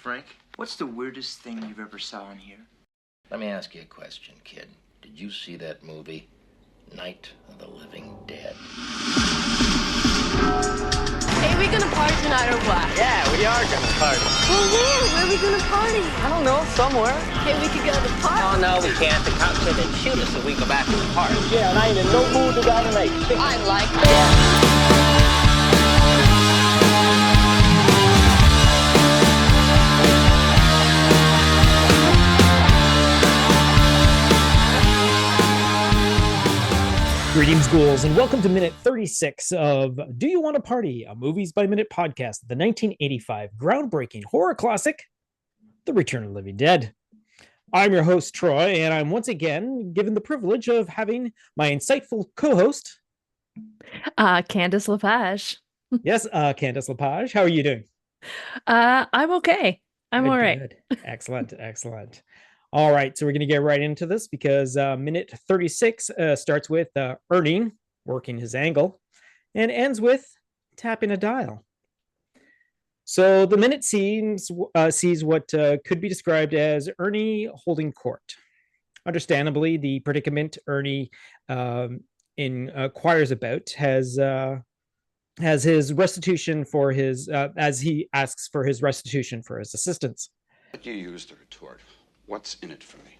Frank. What's the weirdest thing you've ever saw in here? Let me ask you a question, kid. Did you see that movie, Night of the Living Dead? Hey, we gonna party tonight or what? Yeah, we are gonna party. Well, where are we gonna party? I don't know, somewhere. Hey, we could go to the park. Oh, no, we can't. The cops said they'd shoot us if we go back to the park. Yeah, and I ain't in no mood to go tonight. I like that. Greetings, ghouls, and welcome to minute 36 of Do You Want to Party, a Movies by Minute podcast, the 1985 groundbreaking horror classic, The Return of the Living Dead. I'm your host, Troy, and I'm once again given the privilege of having my insightful co-host, Candace Lepage. Yes, Candace Lepage. How are you doing? I'm okay. I'm Good, all right. good. Excellent, excellent. All right, so we're going to get right into this because minute 36 starts with Ernie working his angle and ends with tapping a dial. So the minute sees what could be described as Ernie holding court. Understandably, the predicament Ernie inquires about has his restitution for his, as he asks for his restitution for his assistance. But you used the retort. What's in it for me?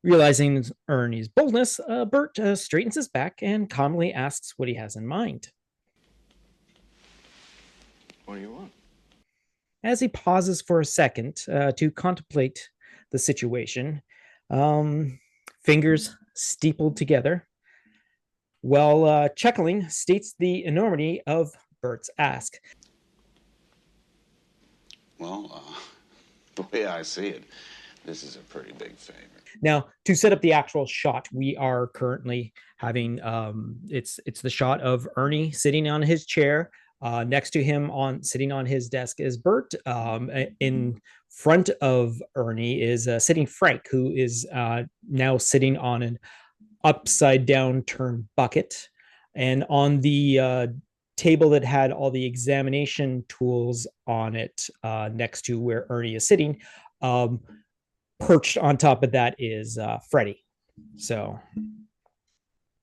Realizing Ernie's boldness, Bert straightens his back and calmly asks what he has in mind. What do you want? As he pauses for a second to contemplate the situation, fingers steepled together, while chuckling, states the enormity of Bert's ask. Well, the way I see it, this is a pretty big favor. Now, to set up the actual shot, we are currently having it's the shot of Ernie sitting on his chair. Next to him, sitting on his desk, is Bert. In front of Ernie is sitting Frank, who is now sitting on an upside down turned bucket, and on the table that had all the examination tools on it, next to where Ernie is sitting. Perched on top of that is Freddy. So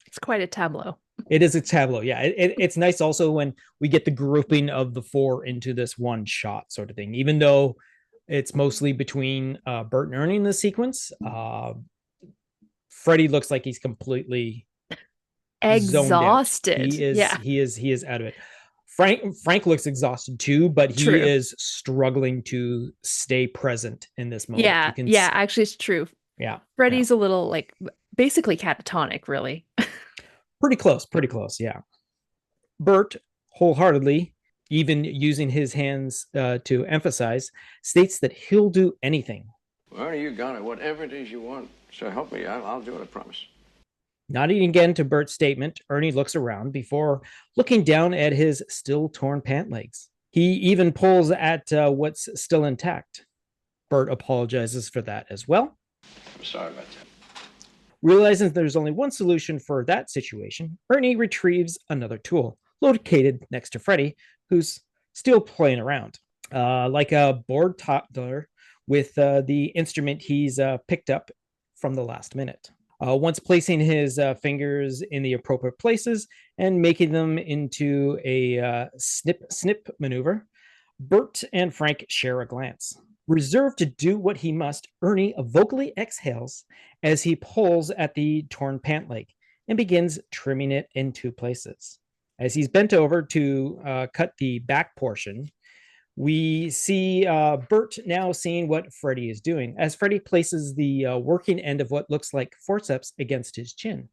It's quite a tableau. it is a tableau. Yeah, it's nice also when we get the grouping of the four into this one shot sort of thing. Even though it's mostly between Bert and Ernie in the sequence, Freddy looks like he's completely Exhausted. He is. Yeah. He is out of it. Frank looks exhausted too, but he True. is struggling to stay present in this moment. Yeah. Yeah. Actually, it's true. Yeah. Freddy's a little basically catatonic, really. Pretty close. Yeah. Bert wholeheartedly, even using his hands to emphasize, states that he'll do anything. Well, you got it. Whatever it is you want. So help me. I'll do it, I promise. Nodding again to Bert's statement, Ernie looks around before looking down at his still torn pant legs. He even pulls at what's still intact. Bert apologizes for that as well. I'm sorry about that. Realizing there's only one solution for that situation, Ernie retrieves another tool, located next to Freddy, who's still playing around. Like a bored toddler with the instrument he's picked up from the last minute. Once placing his fingers in the appropriate places and making them into a snip maneuver, Bert and Frank share a glance. Reserved to do what he must, Ernie vocally exhales as he pulls at the torn pant leg and begins trimming it in two places. As he's bent over to cut the back portion, we see Bert now seeing what Freddy is doing as Freddy places the working end of what looks like forceps against his chin.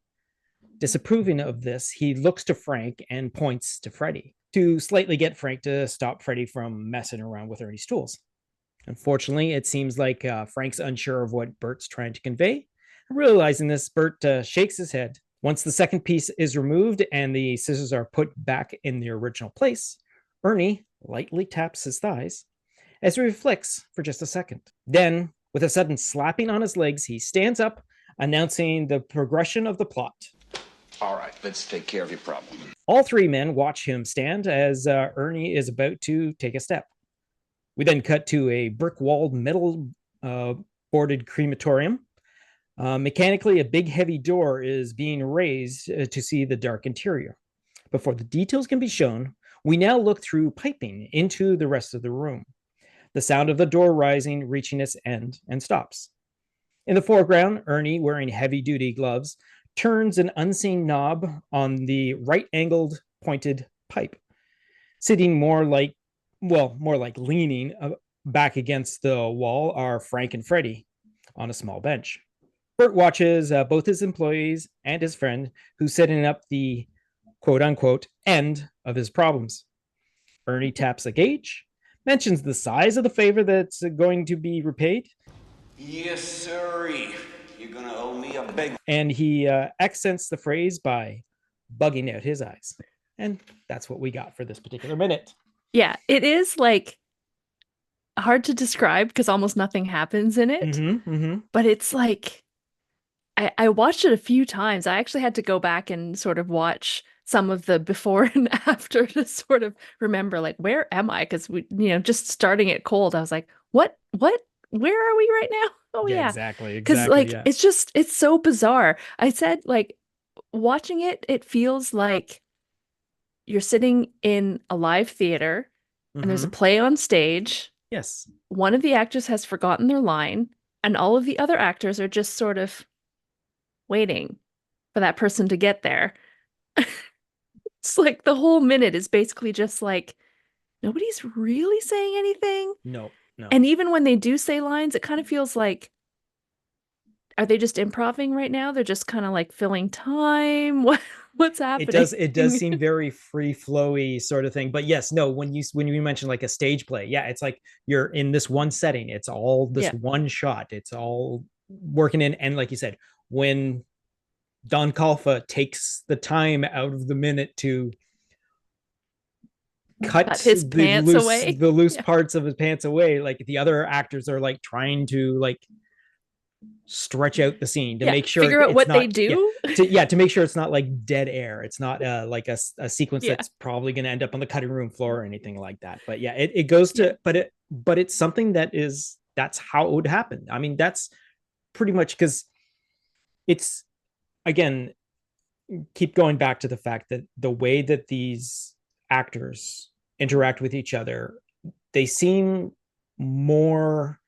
Disapproving of this, he looks to Frank and points to Freddy to slightly get Frank to stop Freddy from messing around with Ernie's tools. Unfortunately, it seems like Frank's unsure of what Bert's trying to convey. Realizing this, Bert shakes his head. Once the second piece is removed and the scissors are put back in their original place, Ernie lightly taps his thighs as he reflects for just a second. Then, with a sudden slapping on his legs, he stands up, announcing the progression of the plot. All right, let's take care of your problem. All three men watch him stand as Ernie is about to take a step. We then cut to a brick-walled metal boarded crematorium. Mechanically, a big heavy door is being raised to see the dark interior. Before the details can be shown, we now look through piping into the rest of the room. The sound of the door rising, reaching its end, and stops. In the foreground, Ernie, wearing heavy-duty gloves, turns an unseen knob on the right-angled pointed pipe, sitting more like leaning back against the wall are Frank and Freddie on a small bench. Bert watches both his employees and his friend, who's setting up the quote-unquote end of his problems. Ernie taps a gauge, mentions the size of the favor that's going to be repaid. Yes, sirree. You're gonna owe me a big... And he accents the phrase by bugging out his eyes. And that's what we got for this particular minute. Yeah, it is like hard to describe because almost nothing happens in it. But it's like, I watched it a few times. I actually had to go back and sort of watch some of the before and after to sort of remember, like, where am I? Because we, just starting it cold, I was like, what, where are we right now? Oh yeah. Exactly. Because like, it's so bizarre. I said, like, watching it, it feels like you're sitting in a live theater and there's a play on stage. Yes. One of the actors has forgotten their line and all of the other actors are just sort of waiting for that person to get there. It's like the whole minute is basically just like, nobody's really saying anything. No. And even when they do say lines, it kind of feels like, are they just improvising right now? They're just kind of like filling time. What's happening? It does seem very free flowy sort of thing. But yes, no, when you mention like a stage play, yeah, it's like you're in this one setting. It's all this one shot. It's all working in. And like you said, when Don Calfa takes the time out of the minute to cut his pants away, the loose parts of his pants away, like the other actors are like trying to like stretch out the scene to make sure figure out what they do to make sure it's not like dead air. It's not like a sequence that's probably going to end up on the cutting room floor or anything like that. But yeah, it goes to but it's something that's how it would happen. I mean, that's pretty much, because it's, again, keep going back to the fact that the way that these actors interact with each other, they seem more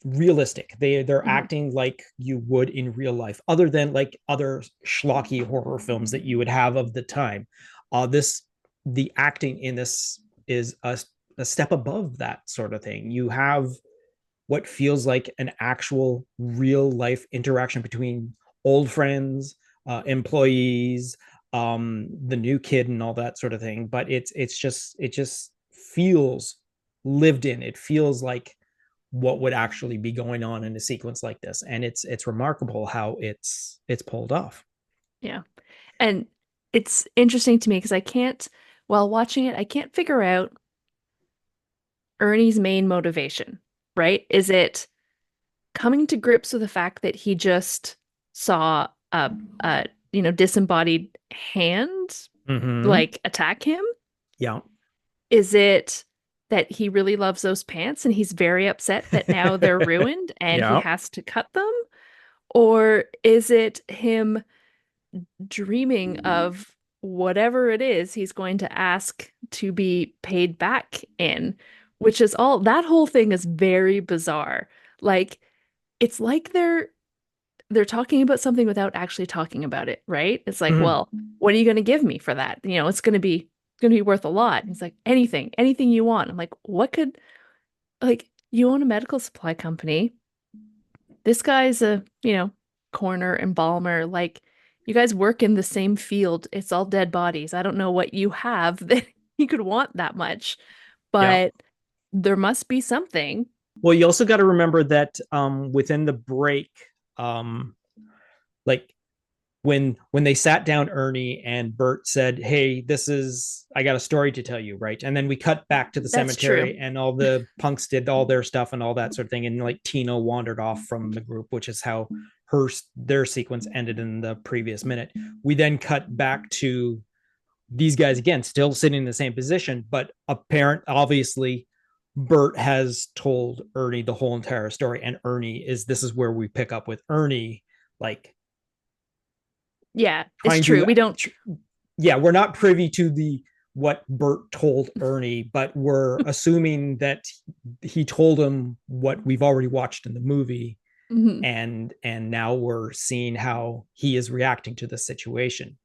realistic. They're acting like you would in real life, other than like other schlocky horror films that you would have of the time. The acting in this is a step above that sort of thing. You have what feels like an actual real life interaction between old friends, employees, the new kid, and all that sort of thing. But it just feels lived in. It feels like what would actually be going on in a sequence like this, and it's remarkable how it's pulled off. Yeah, and it's interesting to me because while watching it, I can't figure out Ernie's main motivation. Right? Is it coming to grips with the fact that he just saw a disembodied hand like attack him? Yeah. Is it that he really loves those pants and he's very upset that now they're ruined and he has to cut them? Or is it him dreaming of whatever it is he's going to ask to be paid back in? Which is all, that whole thing is very bizarre. Like, it's like they're talking about something without actually talking about it, right? It's like, well, what are you going to give me for that? It's going to be worth a lot. And it's like, anything you want. I'm like, you own a medical supply company. This guy's a, coroner, embalmer. Like, you guys work in the same field. It's all dead bodies. I don't know what you have that you could want that much, but there must be something. Well, you also got to remember that within the break, like when they sat down, Ernie and Bert said, "Hey, I got a story to tell you," right? And then we cut back to the cemetery, and all the punks did all their stuff and all that sort of thing, and like Tino wandered off from the group, which is how their sequence ended in the previous minute. We then cut back to these guys again, still sitting in the same position, but obviously Bert has told Ernie the whole entire story, and this is where we pick up with Ernie, like, yeah, it's true. We're not privy to what Bert told Ernie, but we're assuming that he told him what we've already watched in the movie. Mm-hmm. And now we're seeing how he is reacting to the situation.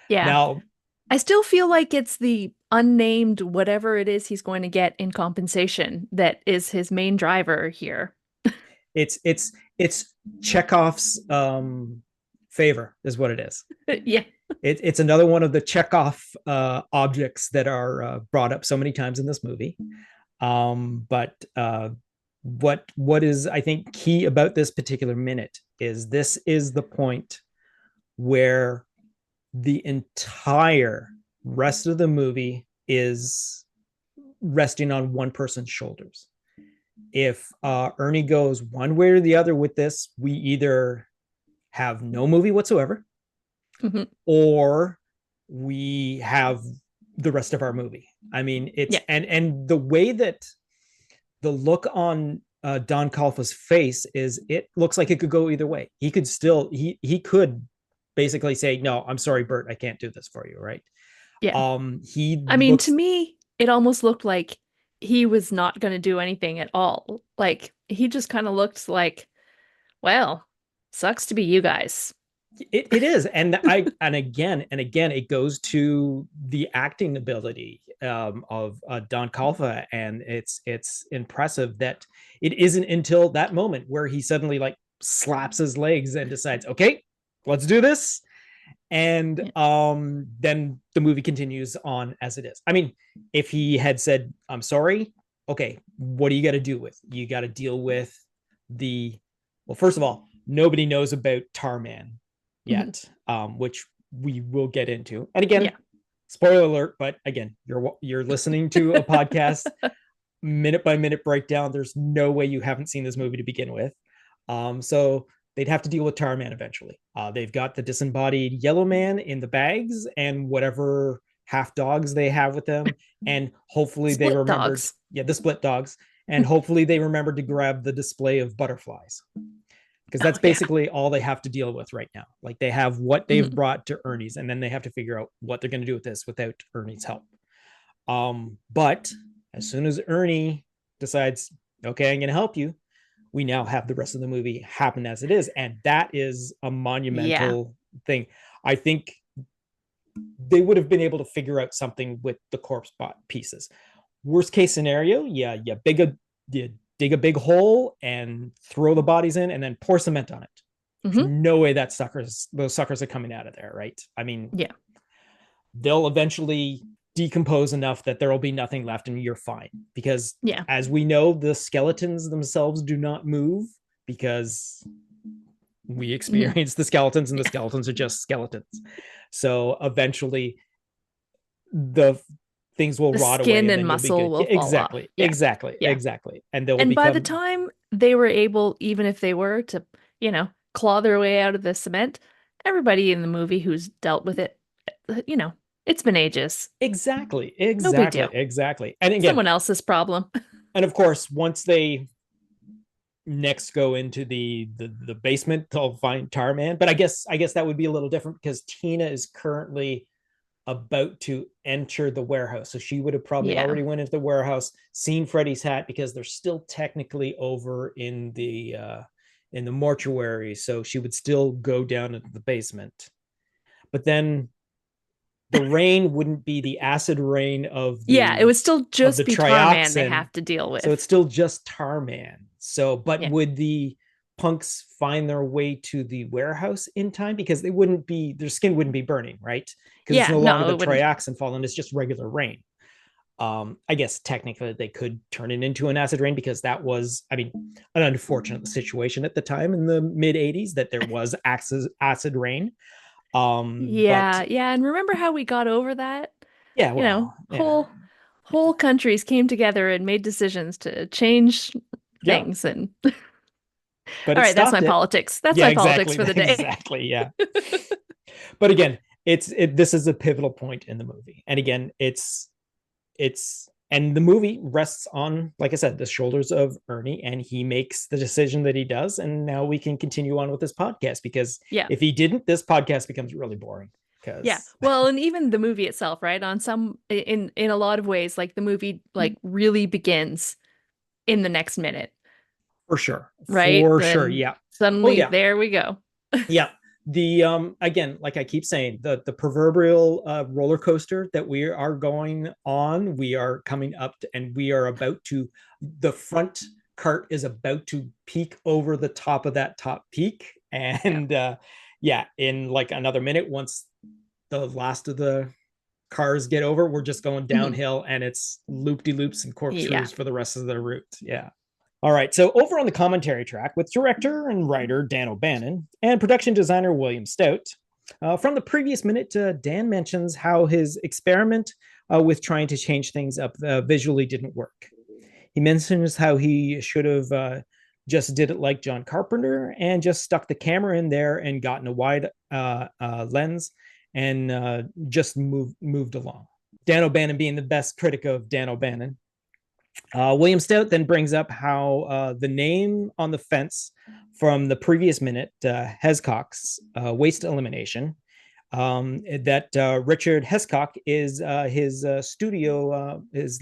Yeah. Now, I still feel like it's the unnamed whatever it is he's going to get in compensation that is his main driver here. It's Chekhov's favor is what it is. Yeah. It's another one of the Chekhov objects that are brought up so many times in this movie. But what is, I think, key about this particular minute is this is the point where the entire rest of the movie is resting on one person's shoulders. If Ernie goes one way or the other with this, we either have no movie whatsoever, mm-hmm. or we have the rest of our movie. I mean, it's and the way that the look on Don Calfa's face is, it looks like it could go either way. He could still he could basically say, no, I'm sorry, Bert, I can't do this for you, right? Yeah. To me, it almost looked like he was not going to do anything at all. Like, he just kind of looked like, well, sucks to be you guys. It is, and again it goes to the acting ability of Don Calfa, and it's impressive that it isn't until that moment where he suddenly like slaps his legs and decides, okay, let's do this, and then the movie continues on as it is. I mean, if he had said, I'm sorry, okay, what do you got to do with? You got to deal with well, first of all, nobody knows about Tarman yet, mm-hmm. Which we will get into. And again, spoiler alert, but again, you're listening to a podcast minute by minute breakdown. There's no way you haven't seen this movie to begin with. So they'd have to deal with Tarman eventually. They've got the disembodied yellow man in the bags and whatever half dogs they have with them, and hopefully they remembered the split dogs, and hopefully they remembered to grab the display of butterflies, because that's basically all they have to deal with right now. Like, they have what they've mm-hmm. brought to Ernie's, and then they have to figure out what they're going to do with this without Ernie's help. But as soon as Ernie decides, okay, I'm going to help you, we now have the rest of the movie happen as it is. And that is a monumental thing. I think they would have been able to figure out something with the corpse bot pieces. Worst case scenario, you dig a big hole and throw the bodies in and then pour cement on it. Mm-hmm. There's no way those suckers are coming out of there, right? I mean, they'll eventually decompose enough that there will be nothing left and you're fine. Because as we know, the skeletons themselves do not move, because we experience the skeletons, and the skeletons are just skeletons. So eventually the things will rot away. Skin and muscle will fall off. Exactly. And by the time they were able, even if they were to, claw their way out of the cement, everybody in the movie who's dealt with it, it's been ages. Exactly. No big deal. Exactly. And again, someone else's problem. And of course, once they next go into the basement, they'll find Tarman. But I guess that would be a little different, because Tina is currently about to enter the warehouse, so she would have probably already went into the warehouse, seen Freddy's hat, because they're still technically over in the mortuary, so she would still go down into the basement. But then the rain wouldn't be the acid rain of it would still just be Tarman they have to deal with. So it's still just Tarman. So, but would the punks find their way to the warehouse in time? Because their skin wouldn't be burning, right? Because it's no longer the trioxin falling, it's just regular rain. I guess technically they could turn it into an acid rain, because that was, an unfortunate situation at the time in the mid 80s, that there was acid rain. And remember how we got over that? Whole countries came together and made decisions to change things, and but all right, that's my politics. That's my politics for the day. Exactly, yeah. But again, this is a pivotal point in the movie, and again, it's And the movie rests on, like I said, the shoulders of Ernie, and he makes the decision that he does. And now we can continue on with this podcast, because if he didn't, this podcast becomes really boring. Well, and even the movie itself, right? On some in a lot of ways, like the movie like really begins in the next minute. For sure. Right? For sure. Yeah. Suddenly there we go. Yeah. The again, like I keep saying, the proverbial roller coaster that we are going on, we are coming up to, and we are about to, the front cart is about to peak over the top of that top peak. And in like another minute, once the last of the cars get over, we're just going downhill, and it's loop-de-loops and corkscrews for the rest of the route. Yeah. All right, so over on the commentary track with director and writer Dan O'Bannon and production designer William Stout, from the previous minute, Dan mentions how his experiment with trying to change things up visually didn't work. He mentions how he should have just did it like John Carpenter and just stuck the camera in there and gotten a wide lens and just moved along. Dan O'Bannon being the best critic of Dan O'Bannon. William Stout then brings up how the name on the fence from the previous minute, Hescock's waste elimination, that Richard Hescock is his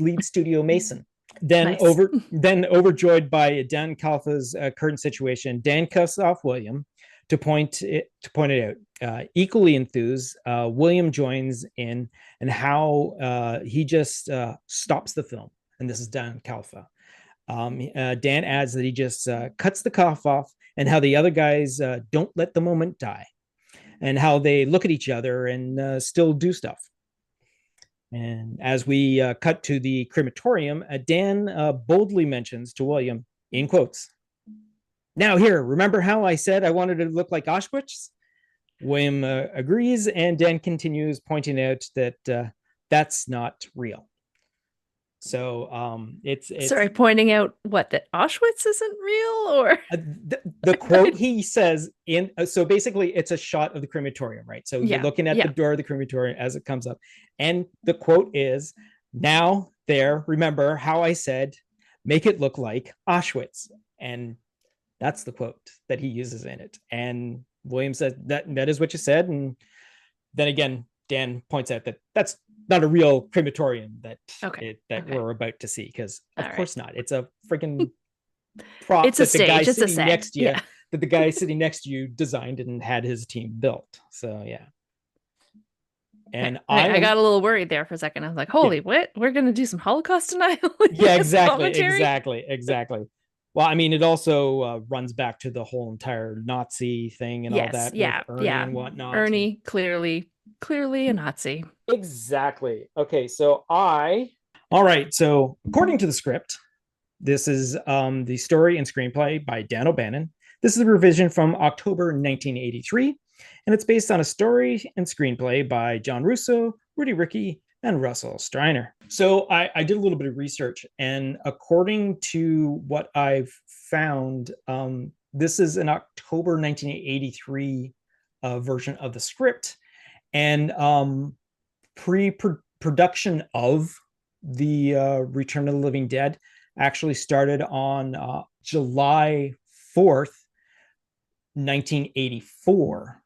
lead studio mason. Then overjoyed by Dan Calfa's current situation, Dan cuffs off William to point it out. Equally enthused, William joins in, and how he just stops the film. And this is Dan Calfa. Dan adds that he just cuts the cough off, and how the other guys don't let the moment die, and how they look at each other and still do stuff. And as we cut to the crematorium, Dan boldly mentions to William, in quotes, "Now here, remember how I said I wanted to look like Auschwitz?" William agrees, and Dan continues pointing out that that's not real. So it's sorry, pointing out what, that Auschwitz isn't real, or the quote he says in, so basically it's a shot of the crematorium, right? So you're looking at the door of the crematorium as it comes up, and the quote is, "Now there, remember how I said make it look like Auschwitz," and that's the quote that he uses in it. And William says that is what you said, and then again Dan points out that that's not a real crematorium that we're about to see, because of course not. It's a freaking prop it's a that the guy stage. sitting next to you, that the guy sitting next to you designed and had his team built. So yeah. And I got a little worried there for a second. I was like, "Holy, what? We're gonna do some Holocaust tonight?" Yeah, exactly. Well, I mean, it also runs back to the whole entire Nazi thing and all that. Ernie and whatnot. Ernie clearly a Nazi. Exactly. Okay, so all right. So according to the script, this is the story and screenplay by Dan O'Bannon. This is a revision from October 1983, and it's based on a story and screenplay by John Russo, Rudy Rickey, and Russell Streiner. So I did a little bit of research, and according to what I've found, this is an October 1983 version of the script, and pre-production of the Return of the Living Dead actually started on July 4th, 1984.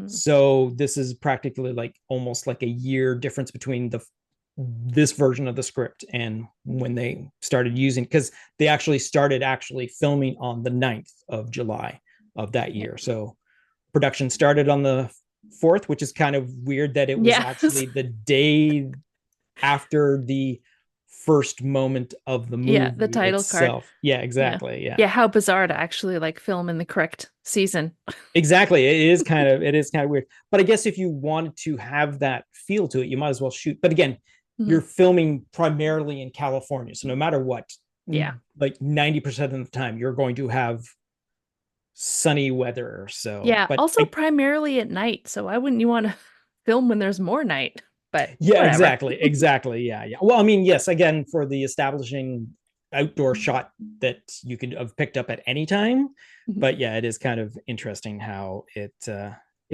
So this is practically like almost like a year difference between this version of the script and when they started using, because they actually started filming on the 9th of July of that year. So production started on the 4th, which is kind of weird that it was actually the day after the first moment of the movie. The title card. Yeah, exactly. Yeah. How bizarre to actually like film in the correct season. Exactly. It is kind of weird. But I guess if you wanted to have that feel to it, you might as well shoot. But again, you're filming primarily in California. So no matter what, like 90% of the time you're going to have sunny weather. So but also primarily at night. So why wouldn't you want to film when there's more night? But whatever. exactly. Yeah. Well, I mean, yes, again, for the establishing outdoor shot that you could have picked up at any time. But yeah, it is kind of interesting how it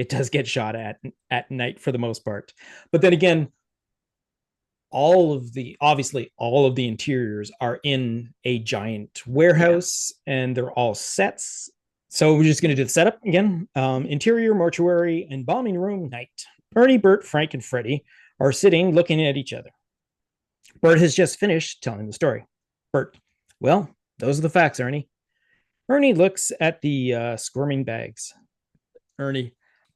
does get shot at night for the most part. But then again, obviously all of the interiors are in a giant warehouse, and they're all sets. So we're just going to do the setup again. Interior, mortuary, embalming room, night. Ernie, Bert, Frank, and Freddie are sitting looking at each other. Bert has just finished telling the story. Bert, well, those are the facts, Ernie. Ernie looks at the squirming bags. Ernie,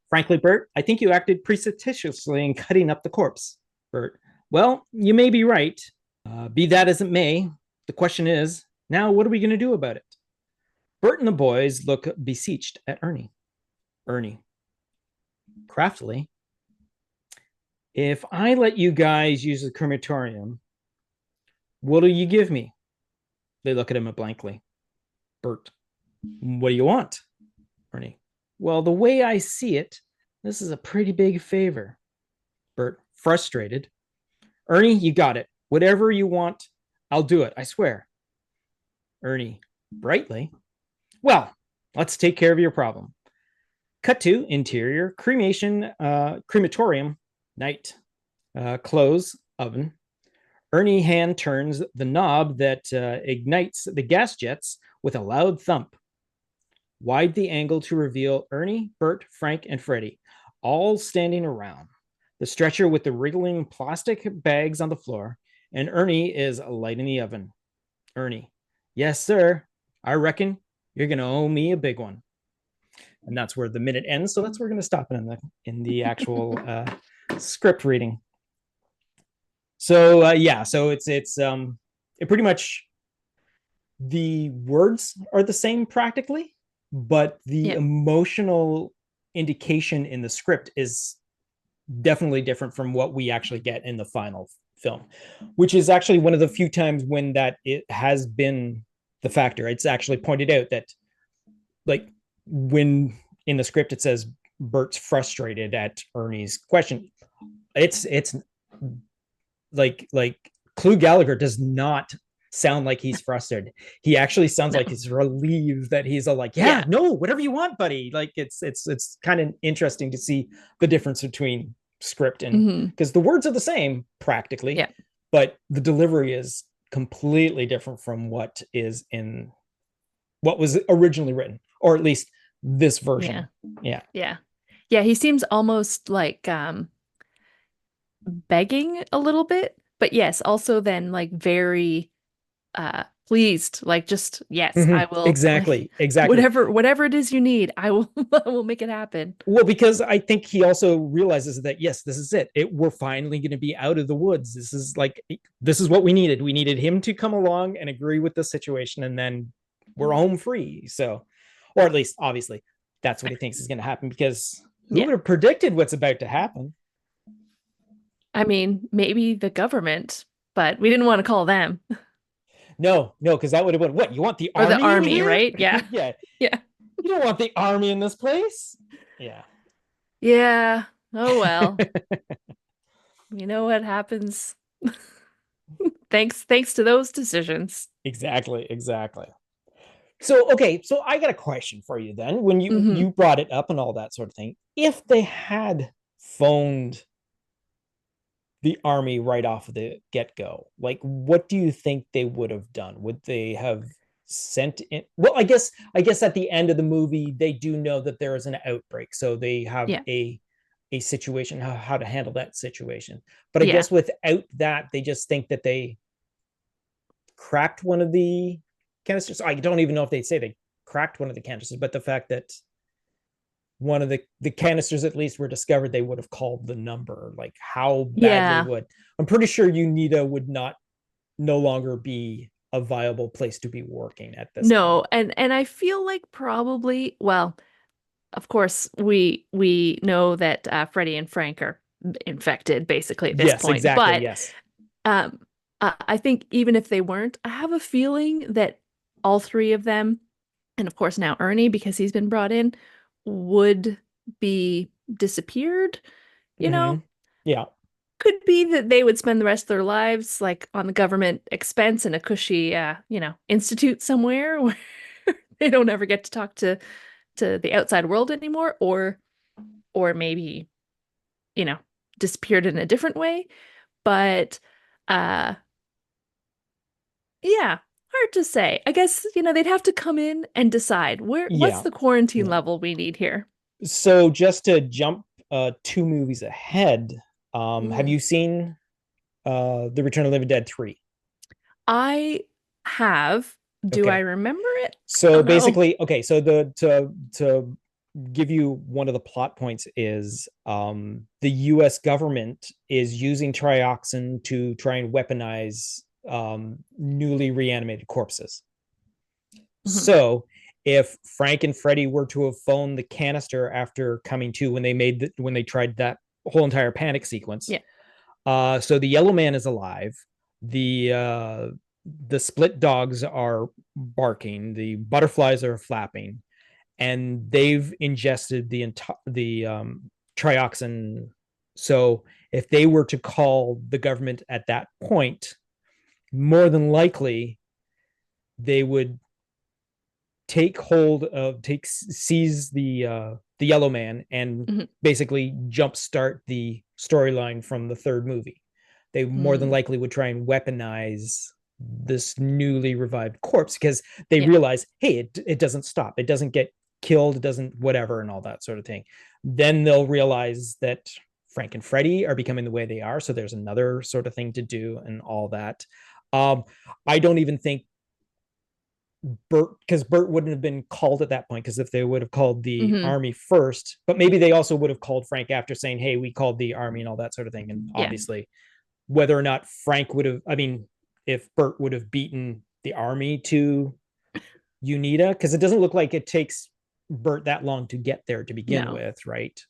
frankly, Bert, I think you acted precipitatiously in cutting up the corpse. Bert, well, you may be right. Be that as it may, the question is, now what are we going to do about it? Bert and the boys look beseeched at Ernie. Ernie, craftily, if I let you guys use the crematorium, what'll you give me? They look at him blankly. Bert, what do you want? Ernie, well, the way I see it, this is a pretty big favor. Bert, frustrated. Ernie, you got it. Whatever you want, I'll do it, I swear. Ernie, brightly. Well, let's take care of your problem. Cut to interior, crematorium, night. Close, oven. Ernie hand turns the knob that ignites the gas jets with a loud thump. Wide the angle to reveal Ernie, Bert, Frank, and Freddie, all standing around. The stretcher with the wriggling plastic bags on the floor, and Ernie is lighting the oven. Ernie, yes, sir. I reckon you're going to owe me a big one. And that's where the minute ends. So that's where we're going to stop in the actual script reading. So so it's it pretty much, the words are the same practically, but the emotional indication in the script is definitely different from what we actually get in the final film, which is actually one of the few times when that it has been the factor. It's actually pointed out that, like, when in the script it says Bert's frustrated at Ernie's question, it's like Clue Gallagher does not sound like he's frustrated. He actually sounds like he's relieved that he's all like, no, whatever you want, buddy. Like it's kind of interesting to see the difference between script and, because the words are the same practically, but the delivery is completely different from what was originally written, or at least this version. Yeah. He seems almost like begging a little bit, but yes, also then like very pleased, like just yes, I will exactly whatever it is you need, I will make it happen. Well, because I think he also realizes that yes, this is it, we're finally going to be out of the woods. This is what we needed him to come along and agree with the situation, and then we're home free. So, or at least obviously that's what he thinks is going to happen, because who would have predicted what's about to happen? I mean, maybe the government, but we didn't want to call them. No, because that would have been, what, you want the army? Or the army, right? Yeah. yeah. You don't want the army in this place. Yeah. Oh, well. You know what happens? Thanks to those decisions. Exactly. So, okay, so I got a question for you then. When you brought it up and all that sort of thing, if they had phoned the army right off of the get-go, like, what do you think they would have done? Would they have sent in? Well, I guess at the end of the movie, they do know that there is an outbreak, so they have a situation, how to handle that situation. But I guess without that, they just think that they cracked one of the canisters. I don't even know if they'd say they cracked one of the canisters, but the fact that one of the canisters at least were discovered, they would have called the number. Like, how bad they would. I'm pretty sure UNITA would no longer be a viable place to be working at this point. And I feel like probably, well, of course we know that Freddie and Frank are infected basically at this point. Exactly, but yes. I think even if they weren't, I have a feeling that all three of them, and of course now Ernie, because he's been brought in, would be disappeared, you know? Yeah. Could be that they would spend the rest of their lives like on the government expense in a cushy, institute somewhere where they don't ever get to talk to the outside world anymore, or maybe, disappeared in a different way. But Uh, yeah, hard to say. I guess, they'd have to come in and decide what's Yeah. the quarantine Yeah. level we need here. So just to jump 2 movies ahead, have Mm. you seen The Return of the Living Dead 3? I have. Do I Okay. remember it? I So don't know. basically, okay, so the to give you one of the plot points is the US government is using trioxin to try and weaponize newly reanimated corpses. Mhm. So if Frank and Freddie were to have phoned the canister after coming to when they tried that whole entire panic sequence. Yeah. So the yellow man is alive. The split dogs are barking. The butterflies are flapping, and they've ingested the trioxin. So if they were to call the government at that point, more than likely they would seize the yellow man and Mhm. basically jumpstart the storyline from the third movie. They more than Mm. likely would try and weaponize this newly revived corpse because they Yeah. realize, hey, it doesn't stop, it doesn't get killed, it doesn't whatever and all that sort of thing. Then they'll realize that Frank and Freddie are becoming the way they are, so there's another sort of thing to do and all that. I don't even think Bert, because Bert wouldn't have been called at that point, because if they would have called the Mhm. army first, but maybe they also would have called Frank after saying, hey, we called the army and all that sort of thing. And Yeah. obviously, whether or not Frank would have, I mean, if Bert would have beaten the army to Unita, because it doesn't look like it takes Bert that long to get there to begin No. with, right?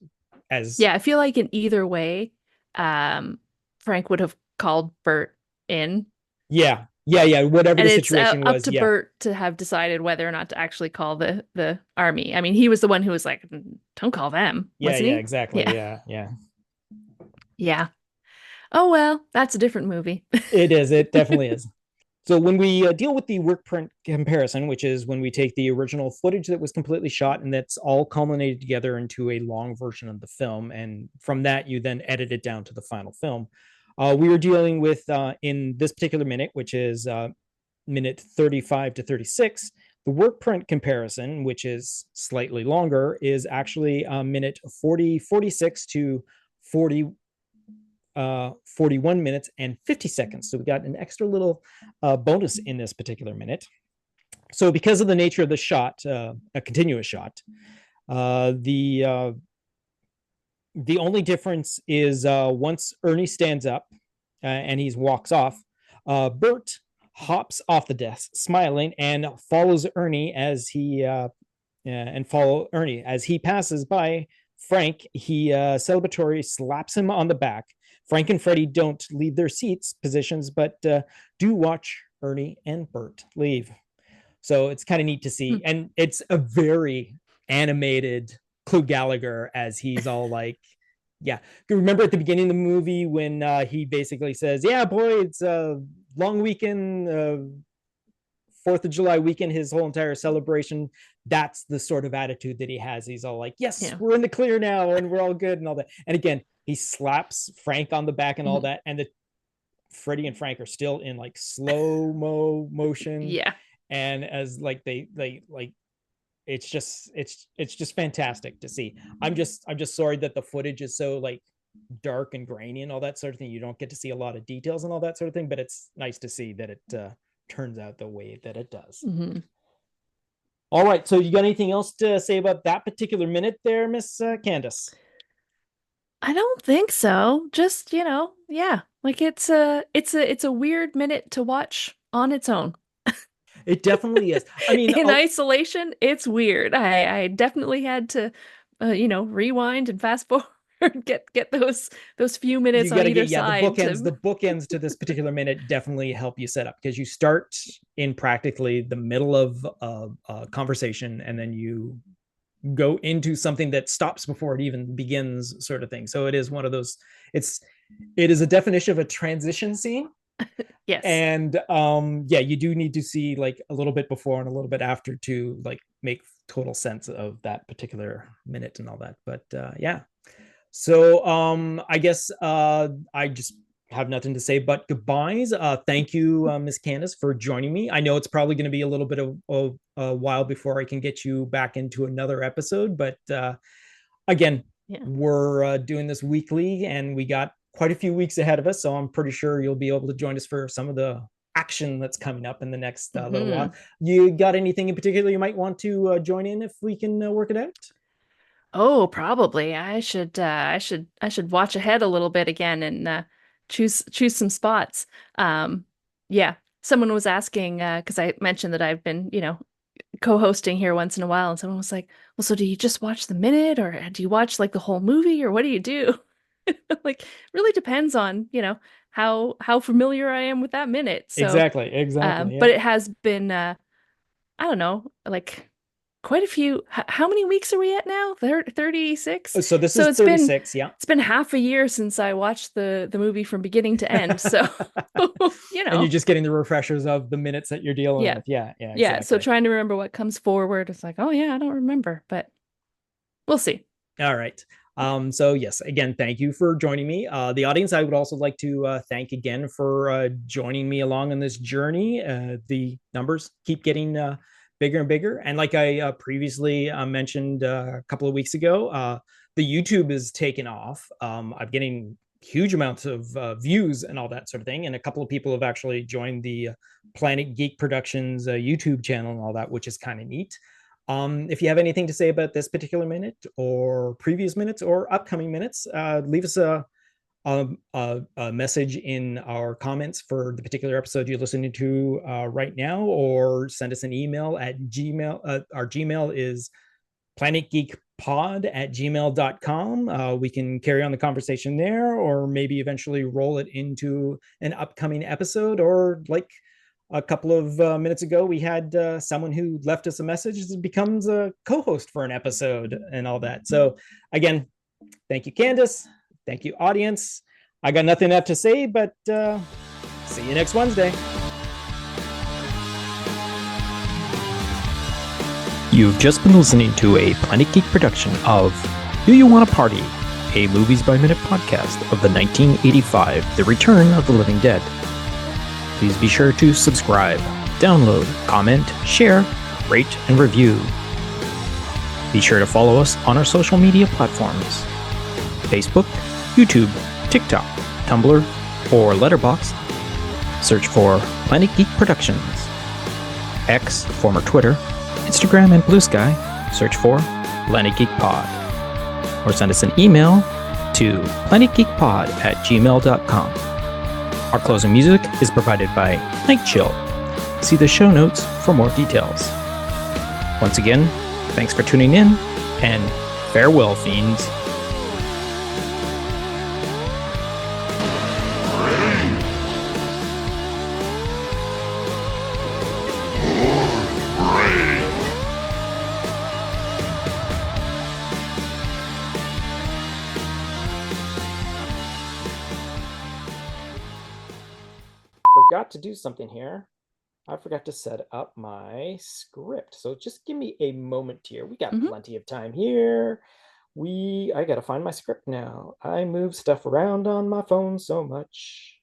As Yeah, I feel like in either way, Frank would have called Bert in. yeah, whatever And the it's situation up was, to yeah. Bert to have decided whether or not to actually call the army. I mean, he was the one who was like, "Don't call them," wasn't he? Exactly. Yeah. Yeah. Yeah. Oh well, that's a different movie. It definitely is. So when we deal with the work print comparison, which is when we take the original footage that was completely shot and that's all culminated together into a long version of the film, and from that you then edit it down to the final film, we were dealing with in this particular minute, which is minute 35 to 36, the work print comparison, which is slightly longer, is actually minute 46 to 40 41 minutes and 50 seconds. So we got an extra little bonus in this particular minute. So because of the nature of the shot, a continuous shot, the only difference is once Ernie stands up and he walks off, Bert hops off the desk, smiling, and follows Ernie as he passes by Frank. He celebratory slaps him on the back. Frank and Freddie don't leave their positions, but do watch Ernie and Bert leave. So it's kind of neat to see. And it's a very animated Clue Gallagher as he's all like, yeah. Remember at the beginning of the movie when he basically says, yeah, boy, it's a long weekend, 4th of July weekend, his whole entire celebration. That's the sort of attitude that he has. He's all like, yes, yeah, we're in the clear now and we're all good and all that. And again, he slaps Frank on the back and all that. And Freddie and Frank are still in like slow motion. Yeah. And as like they like, it's just fantastic to see. I'm just sorry that the footage is so like dark and grainy and all that sort of thing. You don't get to see a lot of details and all that sort of thing, but it's nice to see that it turns out the way that it does. Mm-hmm. All right, so you got anything else to say about that particular minute there, Miss Candace? I don't think so. Just, yeah, like it's a weird minute to watch on its own. It definitely is. I mean, in isolation, it's weird. I definitely had to, rewind and fast forward, get those few minutes on either side. The bookends to this particular minute definitely help you set up, because you start in practically the middle of a conversation and then you go into something that stops before it even begins, sort of thing. So it is one of those. It is a definition of a transition scene. Yes. And you do need to see like a little bit before and a little bit after to like make total sense of that particular minute and all that. But yeah. So I guess I just have nothing to say but goodbyes. Thank you, Miss Candace, for joining me. I know it's probably going to be a little bit of a while before I can get you back into another episode, but again, we're doing this weekly, and we got quite a few weeks ahead of us, so I'm pretty sure you'll be able to join us for some of the action that's coming up in the next little while. You got anything in particular you might want to join in if we can work it out? Oh, probably. I should watch ahead a little bit again and choose some spots. Yeah, someone was asking because I mentioned that I've been, co-hosting here once in a while, and someone was like, "Well, so do you just watch the minute, or do you watch like the whole movie, or what do you do?" Like, really depends on, how familiar I am with that minute. So Exactly. but it has been I don't know, like quite a few. How many weeks are we at now? 36? So this is 36, yeah. It's been half a year since I watched the movie from beginning to end. So, And you're just getting the refreshers of the minutes that you're dealing with. Yeah, exactly. Yeah, so trying to remember what comes forward. It's like, oh yeah, I don't remember, but we'll see. All right. So yes, again, thank you for joining me. The audience, I would also like to thank again for joining me along on this journey. The numbers keep getting bigger and bigger. And like I previously mentioned a couple of weeks ago, the YouTube is taken off. I'm getting huge amounts of views and all that sort of thing. And a couple of people have actually joined the Planet Geek Productions YouTube channel and all that, which is kind of neat. If you have anything to say about this particular minute or previous minutes or upcoming minutes, leave us a message in our comments for the particular episode you're listening to right now, or send us an email at Gmail. Our Gmail is planetgeekpod@gmail.com. We can carry on the conversation there, or maybe eventually roll it into an upcoming episode, or like a couple of minutes ago, we had someone who left us a message that becomes a co-host for an episode and all that. So again, thank you, Candace. Thank you, audience. I got nothing left to say, but see you next Wednesday. You've just been listening to a Planet Geek production of Do You Want to Party? A Movies by Minute podcast of the 1985 The Return of the Living Dead. Please be sure to subscribe, download, comment, share, rate, and review. Be sure to follow us on our social media platforms: Facebook, YouTube, TikTok, Tumblr, or Letterboxd. Search for Planet Geek Productions. X, former Twitter, Instagram, and Blue Sky, search for Planet Geek Pod. Or send us an email to planetgeekpod@gmail.com. Our closing music is provided by Night Chill. See the show notes for more details. Once again, thanks for tuning in, and farewell, fiends. Forgot to do something here. I forgot to set up my script. So just give me a moment here. We got plenty of time here. I gotta find my script now. I move stuff around on my phone so much.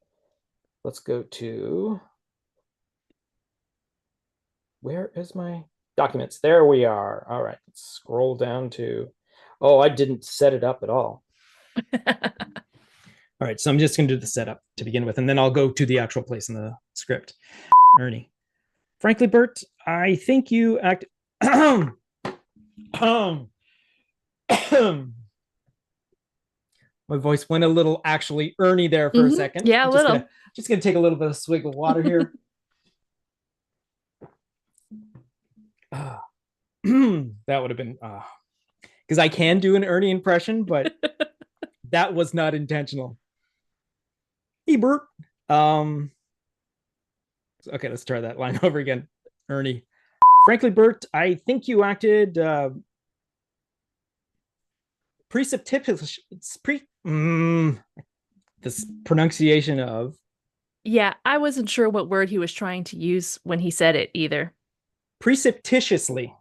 Let's go to, where is my documents? There we are. All right, let's scroll down to, oh, I didn't set it up at all. All right, so I'm just going to do the setup to begin with, and then I'll go to the actual place in the script. Ernie. Frankly, Bert, I think you act... My voice went a little actually Ernie there for a second. Yeah, a little. Just going to take a little bit of swig of water here. That would have been... because I can do an Ernie impression, but that was not intentional. Hey, Bert. Okay, let's try that line over again. Ernie. Frankly, Bert, I think you acted precipitous. This pronunciation of. Yeah, I wasn't sure what word he was trying to use when he said it either. Precipitously.